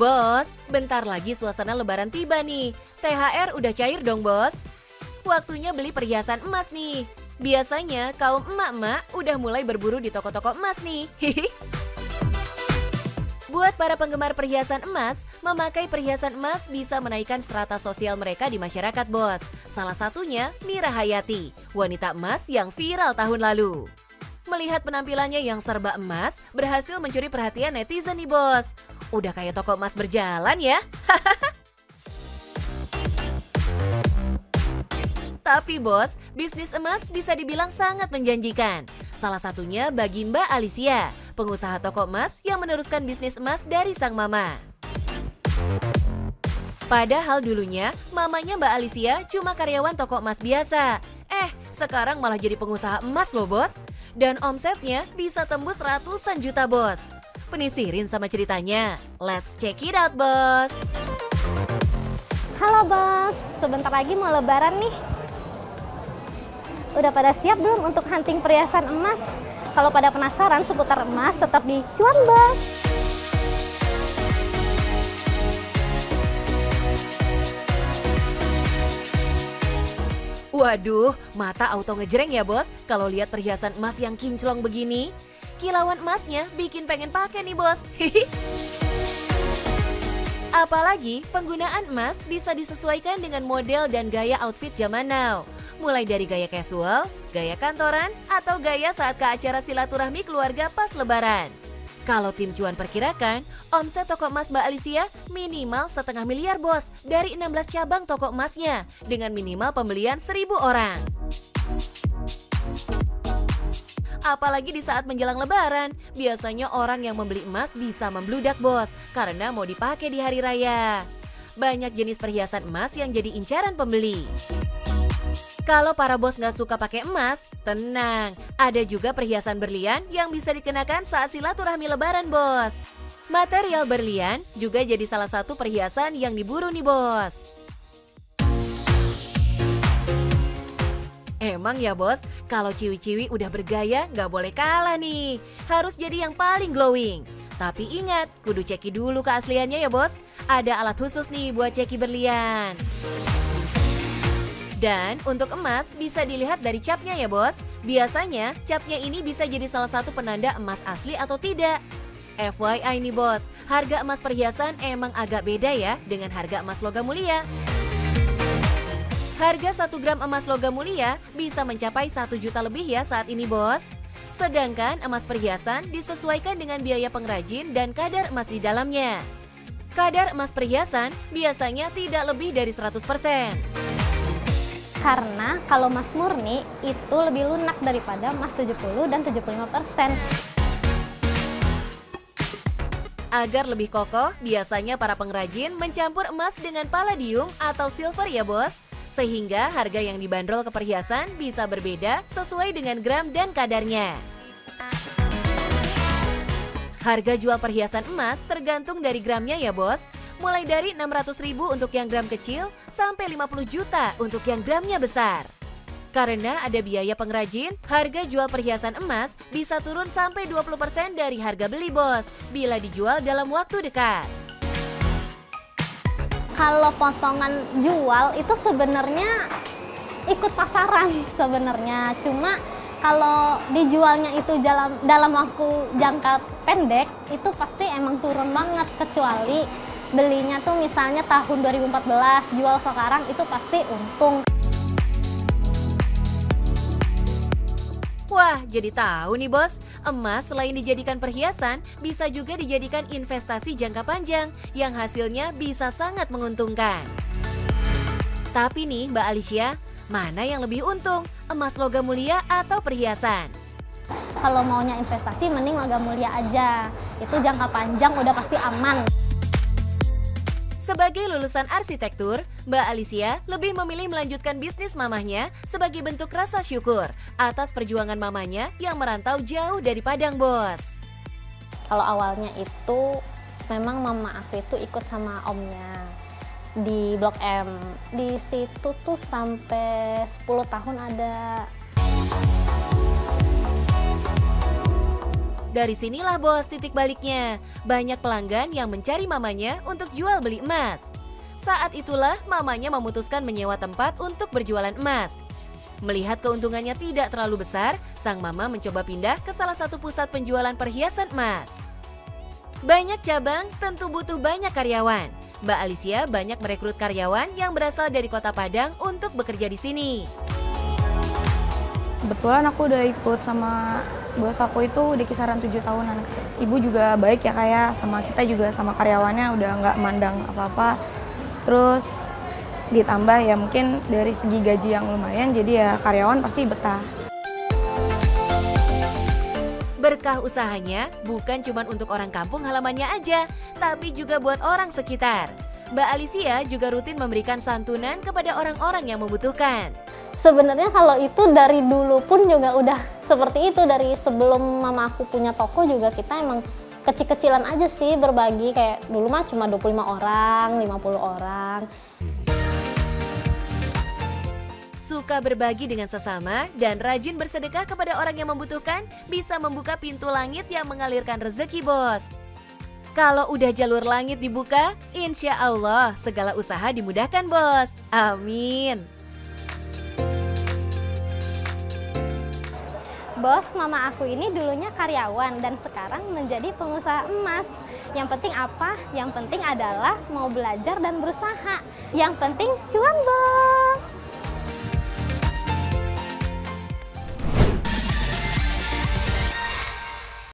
Bos, bentar lagi suasana lebaran tiba nih. THR udah cair dong, Bos. Waktunya beli perhiasan emas nih. Biasanya kaum emak-emak udah mulai berburu di toko-toko emas nih. Buat para penggemar perhiasan emas, memakai perhiasan emas bisa menaikkan strata sosial mereka di masyarakat, Bos. Salah satunya Mira Hayati, wanita emas yang viral tahun lalu. Melihat penampilannya yang serba emas, berhasil mencuri perhatian netizen nih, Bos. Udah kayak toko emas berjalan ya. Tapi bos, bisnis emas bisa dibilang sangat menjanjikan. Salah satunya bagi Mbak Alicia, pengusaha toko emas yang meneruskan bisnis emas dari sang mama. Padahal dulunya, mamanya Mbak Alicia cuma karyawan toko emas biasa. Sekarang malah jadi pengusaha emas loh bos. Dan omsetnya bisa tembus ratusan juta bos. Penisirin sama ceritanya. Let's check it out bos. Halo bos, sebentar lagi mau lebaran nih. Udah pada siap belum untuk hunting perhiasan emas? Kalau pada penasaran seputar emas, tetap di Cuan Bos. Waduh, mata auto ngejreng ya bos kalau lihat perhiasan emas yang kinclong begini. Kilauan emasnya bikin pengen pakai nih bos. Apalagi penggunaan emas bisa disesuaikan dengan model dan gaya outfit zaman now. Mulai dari gaya casual, gaya kantoran, atau gaya saat ke acara silaturahmi keluarga pas lebaran. Kalau tim cuan perkirakan, omset toko emas Mbak Alicia minimal 1,5 miliar bos dari 16 cabang toko emasnya dengan minimal pembelian 1.000 orang. Apalagi di saat menjelang lebaran, biasanya orang yang membeli emas bisa membludak bos karena mau dipakai di hari raya. Banyak jenis perhiasan emas yang jadi incaran pembeli. Kalau para bos nggak suka pakai emas, tenang, ada juga perhiasan berlian yang bisa dikenakan saat silaturahmi lebaran bos. Material berlian juga jadi salah satu perhiasan yang diburu nih bos. Emang ya bos, kalau ciwi-ciwi udah bergaya nggak boleh kalah nih. Harus jadi yang paling glowing. Tapi ingat, kudu ceki dulu keasliannya ya bos. Ada alat khusus nih buat ceki berlian. Dan untuk emas bisa dilihat dari capnya ya bos. Biasanya capnya ini bisa jadi salah satu penanda emas asli atau tidak. FYI nih bos, harga emas perhiasan emang agak beda ya dengan harga emas logam mulia. Harga 1 gram emas logam mulia bisa mencapai 1 juta lebih ya saat ini bos. Sedangkan emas perhiasan disesuaikan dengan biaya pengrajin dan kadar emas di dalamnya. Kadar emas perhiasan biasanya tidak lebih dari 100%. Karena kalau emas murni itu lebih lunak daripada emas 70 dan 75%. Agar lebih kokoh, biasanya para pengrajin mencampur emas dengan palladium atau silver ya bos. Sehingga harga yang dibanderol ke perhiasan bisa berbeda sesuai dengan gram dan kadarnya. Harga jual perhiasan emas tergantung dari gramnya ya bos. Mulai dari 600.000 untuk yang gram kecil sampai 50 juta untuk yang gramnya besar. Karena ada biaya pengrajin, harga jual perhiasan emas bisa turun sampai 20% dari harga beli bos bila dijual dalam waktu dekat. Kalau potongan jual itu sebenarnya ikut pasaran sebenarnya. Cuma kalau dijualnya itu dalam waktu jangka pendek itu pasti emang turun banget, kecuali belinya tuh misalnya tahun 2014, jual sekarang itu pasti untung. Wah, jadi tahu nih bos, emas selain dijadikan perhiasan, bisa juga dijadikan investasi jangka panjang yang hasilnya bisa sangat menguntungkan. Tapi nih Mbak Alicia, mana yang lebih untung, emas logam mulia atau perhiasan? Kalau maunya investasi mending logam mulia aja, itu jangka panjang udah pasti aman. Sebagai lulusan arsitektur, Mbak Alicia lebih memilih melanjutkan bisnis mamahnya sebagai bentuk rasa syukur atas perjuangan mamanya yang merantau jauh dari Padang, bos. Kalau awalnya itu memang mama aku itu ikut sama omnya di Blok M. Di situ tuh sampai 10 tahun ada. Dari sinilah bos titik baliknya. Banyak pelanggan yang mencari mamanya untuk jual beli emas. Saat itulah mamanya memutuskan menyewa tempat untuk berjualan emas. Melihat keuntungannya tidak terlalu besar, sang mama mencoba pindah ke salah satu pusat penjualan perhiasan emas. Banyak cabang tentu butuh banyak karyawan. Mbak Alicia banyak merekrut karyawan yang berasal dari Kota Padang untuk bekerja di sini. Kebetulan aku udah ikut sama bos aku itu di kisaran 7 tahunan. Ibu juga baik ya kayak sama kita juga sama karyawannya udah nggak mandang apa-apa. Terus ditambah ya mungkin dari segi gaji yang lumayan jadi ya karyawan pasti betah. Berkah usahanya bukan cuma untuk orang kampung halamannya aja, tapi juga buat orang sekitar. Mbak Alicia juga rutin memberikan santunan kepada orang-orang yang membutuhkan. Sebenarnya kalau itu dari dulu pun juga udah seperti itu, dari sebelum mama aku punya toko juga kita emang kecil-kecilan aja sih berbagi, kayak dulu mah cuma 25 orang, 50 orang. Suka berbagi dengan sesama dan rajin bersedekah kepada orang yang membutuhkan bisa membuka pintu langit yang mengalirkan rezeki bos. Kalau udah jalur langit dibuka, insya Allah segala usaha dimudahkan bos. Amin. Bos mama aku ini dulunya karyawan dan sekarang menjadi pengusaha emas. Yang penting apa? Yang penting adalah mau belajar dan berusaha. Yang penting cuan bos.